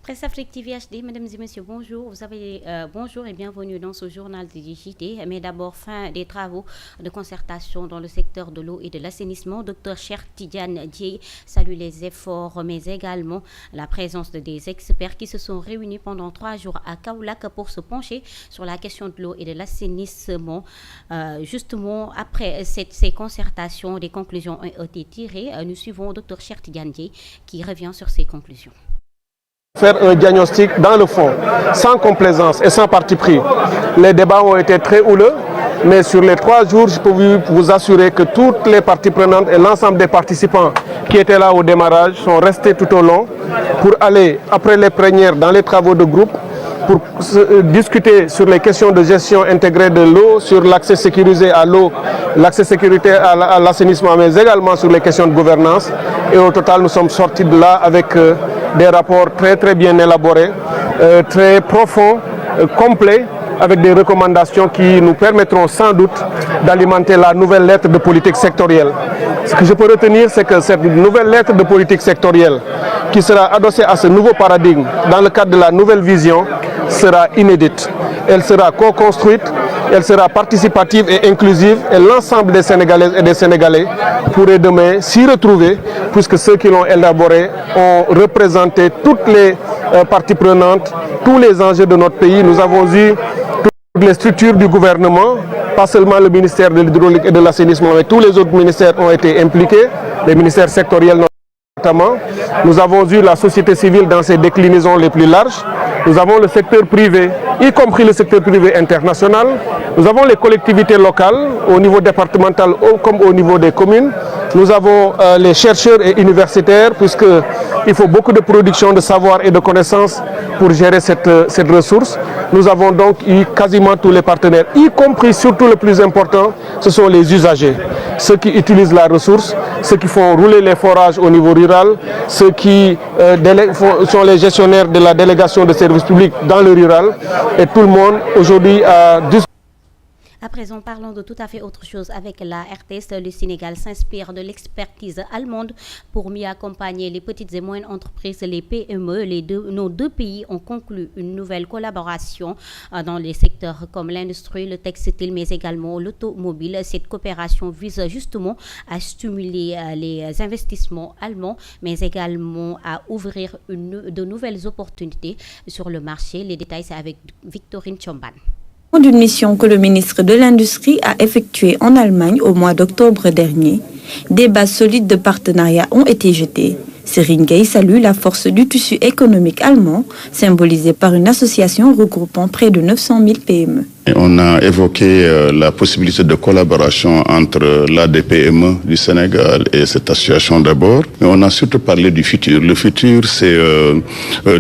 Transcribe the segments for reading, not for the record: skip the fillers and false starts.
Presse Afrique TV HD, mesdames et messieurs, bonjour. Bonjour et bienvenue dans ce journal de JT. Mais d'abord, fin des travaux de concertation dans le secteur de l'eau et de l'assainissement. Dr Cheikh Tidiane Dièye salue les efforts, mais également la présence des experts qui se sont réunis pendant 3 jours à Kaolack pour se pencher sur la question de l'eau et de l'assainissement. Justement, après ces concertations, des conclusions ont été tirées. Nous suivons Dr Cheikh Tidiane Dièye qui revient sur ces conclusions. Faire un diagnostic dans le fond, sans complaisance et sans parti pris. Les débats ont été très houleux, mais sur les 3 jours, je peux vous assurer que toutes les parties prenantes et l'ensemble des participants qui étaient là au démarrage sont restés tout au long pour aller, après les plénières, dans les travaux de groupe, pour discuter sur les questions de gestion intégrée de l'eau, sur l'accès sécurisé à l'eau, l'accès sécurité à l'assainissement, mais également sur les questions de gouvernance. Et au total, nous sommes sortis de là avec des rapports très bien élaborés, très profonds, complets, avec des recommandations qui nous permettront sans doute d'alimenter la nouvelle lettre de politique sectorielle. Ce que je peux retenir, c'est que cette nouvelle lettre de politique sectorielle, qui sera adossée à ce nouveau paradigme dans le cadre de la nouvelle vision, sera inédite. Elle sera co-construite, elle sera participative et inclusive, et l'ensemble des Sénégalaises et des Sénégalais pourraient demain s'y retrouver, puisque ceux qui l'ont élaboré ont représenté toutes les parties prenantes, tous les enjeux de notre pays. Nous avons eu toutes les structures du gouvernement, pas seulement le ministère de l'hydraulique et de l'assainissement, mais tous les autres ministères ont été impliqués, les ministères sectoriels notamment. Nous avons eu la société civile dans ses déclinaisons les plus larges. Nous avons le secteur privé, y compris le secteur privé international. Nous avons les collectivités locales, au niveau départemental comme au niveau des communes. Nous avons les chercheurs et universitaires, puisqu'il faut beaucoup de production de savoir et de connaissances pour gérer cette ressource. Nous avons donc eu quasiment tous les partenaires, y compris, surtout le plus important, ce sont les usagers. Ceux qui utilisent la ressource, ceux qui font rouler les forages au niveau rural, ceux qui sont les gestionnaires de la délégation de services publics dans le rural. Et tout le monde aujourd'hui a discuté. À présent, parlons de tout à fait autre chose avec la RTS. Le Sénégal s'inspire de l'expertise allemande pour mieux accompagner les petites et moyennes entreprises, les PME. Nos deux pays ont conclu une nouvelle collaboration dans les secteurs comme l'industrie, le textile, mais également l'automobile. Cette coopération vise justement à stimuler les investissements allemands, mais également à ouvrir de nouvelles opportunités sur le marché. Les détails, c'est avec Victorine Tchomban. D'une mission que le ministre de l'Industrie a effectuée en Allemagne au mois d'octobre dernier, des bases solides de partenariat ont été jetées. Serigne Gueye salue la force du tissu économique allemand, symbolisée par une association regroupant près de 900 000 PME. On a évoqué la possibilité de collaboration entre l'ADPME du Sénégal et cette association d'abord. Mais on a surtout parlé du futur. Le futur, c'est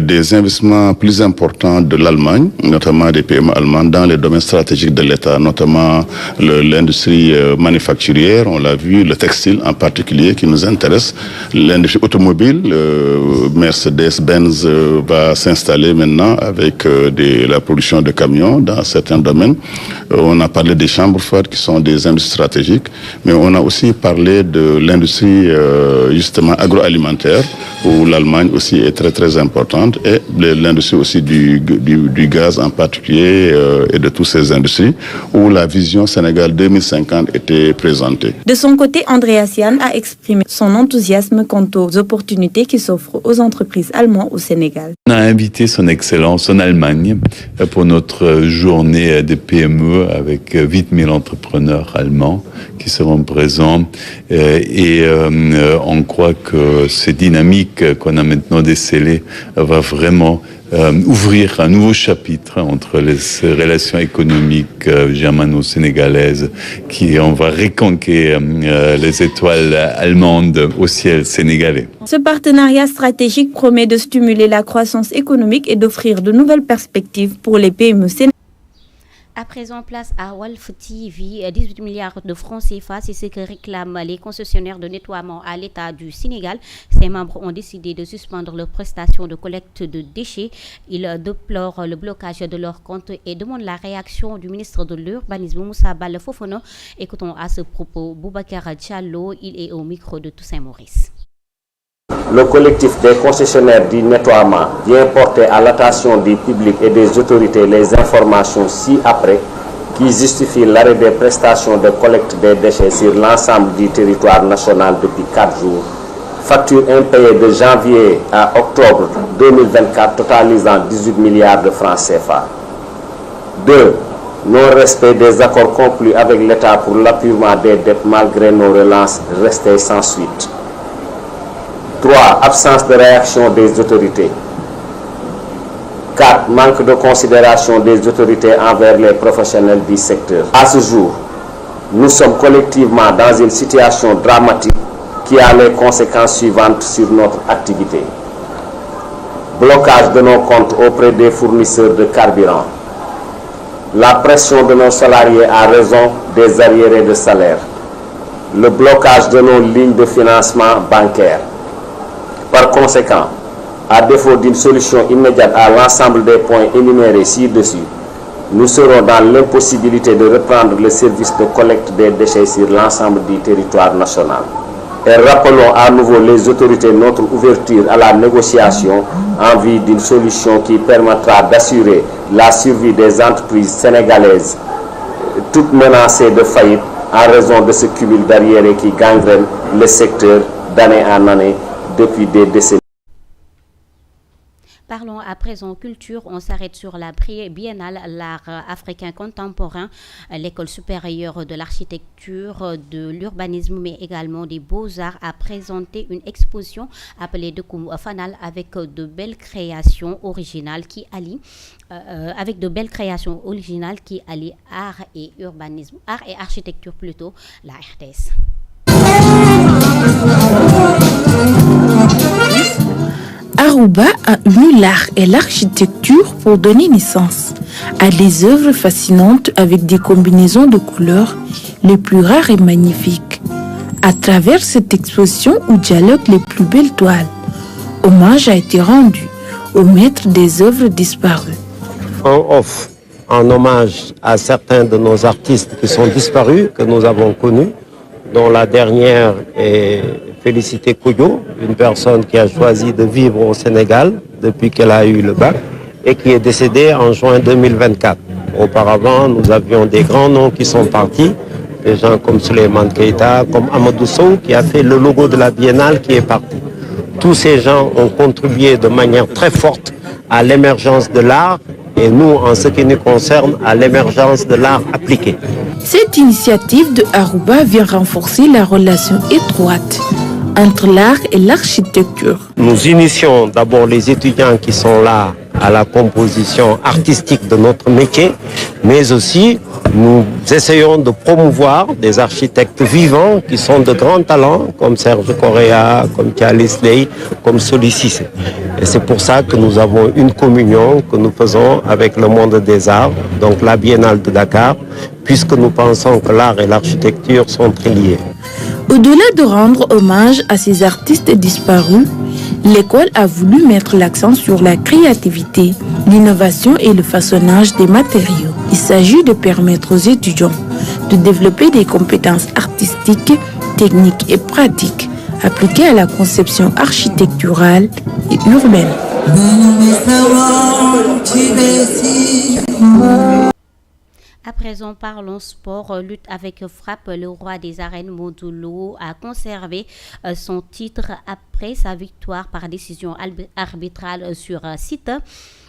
des investissements plus importants de l'Allemagne, notamment des PME allemandes dans les domaines stratégiques de l'État, notamment l'industrie manufacturière, on l'a vu, le textile en particulier qui nous intéresse, l'industrie automobile, Mercedes-Benz va s'installer maintenant avec la production de camions dans certains domaines. On a parlé des chambres fortes qui sont des industries stratégiques, mais on a aussi parlé de l'industrie justement agroalimentaire où l'Allemagne aussi est très importante et l'industrie aussi du gaz en particulier et de toutes ces industries où la vision Sénégal 2050 était présentée. De son côté, Andreas Jahn a exprimé son enthousiasme quant aux opportunités qui s'offrent aux entreprises allemandes au Sénégal. On a invité son Excellence en Allemagne pour notre journée des PME avec 8000 entrepreneurs allemands qui seront présents et on croit que cette dynamique qu'on a maintenant décelée va vraiment ouvrir un nouveau chapitre entre les relations économiques germano-sénégalaises on va reconquérir les étoiles allemandes au ciel sénégalais. Ce partenariat stratégique promet de stimuler la croissance économique et d'offrir de nouvelles perspectives pour les PME sénégalaises. À présent, place à Walf TV, 18 milliards de francs CFA, c'est ce que réclament les concessionnaires de nettoiement à l'État du Sénégal. Ses membres ont décidé de suspendre leurs prestations de collecte de déchets. Ils déplorent le blocage de leurs comptes et demandent la réaction du ministre de l'Urbanisme, Moussa Balla Fofana. Écoutons à ce propos Boubacar Diallo, il est au micro de Toussaint Maurice. Le collectif des concessionnaires du nettoiement vient porter à l'attention du public et des autorités les informations ci-après qui justifient l'arrêt des prestations de collecte des déchets sur l'ensemble du territoire national depuis 4 jours. Facture impayée de janvier à octobre 2024 totalisant 18 milliards de francs CFA. 2. Non-respect des accords conclus avec l'État pour l'appurement des dettes malgré nos relances restées sans suite. 3. Absence de réaction des autorités. 4. Manque de considération des autorités envers les professionnels du secteur. À ce jour, nous sommes collectivement dans une situation dramatique qui a les conséquences suivantes sur notre activité. Blocage de nos comptes auprès des fournisseurs de carburant. La pression de nos salariés à raison des arriérés de salaire. Le blocage de nos lignes de financement bancaire. Par conséquent, à défaut d'une solution immédiate à l'ensemble des points énumérés ci-dessus, nous serons dans l'impossibilité de reprendre le service de collecte des déchets sur l'ensemble du territoire national. Et rappelons à nouveau les autorités notre ouverture à la négociation en vue d'une solution qui permettra d'assurer la survie des entreprises sénégalaises, toutes menacées de faillite en raison de ce cumul d'arriérés qui gangrène le secteur d'année en année depuis des décennies. Parlons à présent culture. On s'arrête sur la biennale l'art africain contemporain. L'école supérieure de l'architecture, de l'urbanisme, mais également des beaux-arts a présenté une exposition appelée Dekou Fanal avec de belles créations originales qui allient art et urbanisme, art et architecture plutôt, la RTS. Aruba a uni l'art et l'architecture pour donner naissance à des œuvres fascinantes avec des combinaisons de couleurs les plus rares et magnifiques. À travers cette exposition où dialoguent les plus belles toiles, hommage a été rendu aux maîtres des œuvres disparues. On offre un hommage à certains de nos artistes qui sont disparus, que nous avons connus, dont la dernière est Félicité Koyo, une personne qui a choisi de vivre au Sénégal depuis qu'elle a eu le bac et qui est décédée en juin 2024. Auparavant, nous avions des grands noms qui sont partis, des gens comme Souleymane Keïta, comme Amadou Sow qui a fait le logo de la Biennale qui est parti. Tous ces gens ont contribué de manière très forte à l'émergence de l'art et nous, en ce qui nous concerne, à l'émergence de l'art appliqué. Cette initiative de Aruba vient renforcer la relation étroite entre l'art et l'architecture. Nous initions d'abord les étudiants qui sont là à la composition artistique de notre métier, mais aussi nous essayons de promouvoir des architectes vivants qui sont de grands talents, comme Serge Correa, comme Thialis Ley, comme Soli Cissé. Et c'est pour ça que nous avons une communion que nous faisons avec le monde des arts, donc la Biennale de Dakar, puisque nous pensons que l'art et l'architecture sont très liés. Au-delà de rendre hommage à ces artistes disparus, l'école a voulu mettre l'accent sur la créativité, l'innovation et le façonnage des matériaux. Il s'agit de permettre aux étudiants de développer des compétences artistiques, techniques et pratiques appliquées à la conception architecturale et urbaine. À présent, parlons sport. Lutte avec frappe, le roi des arènes Modou Lo a conservé son titre après sa victoire par décision arbitrale sur site.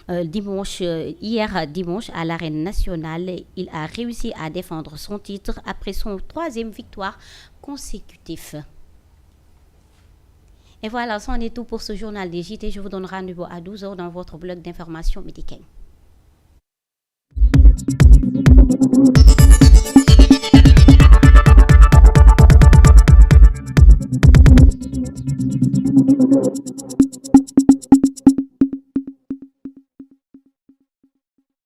Hier dimanche à l'arène nationale, il a réussi à défendre son titre après son 3e victoire consécutive. Et voilà, c'en est tout pour ce journal des JT. Je vous donne rendez-vous à 12h dans votre bloc d'information médicale.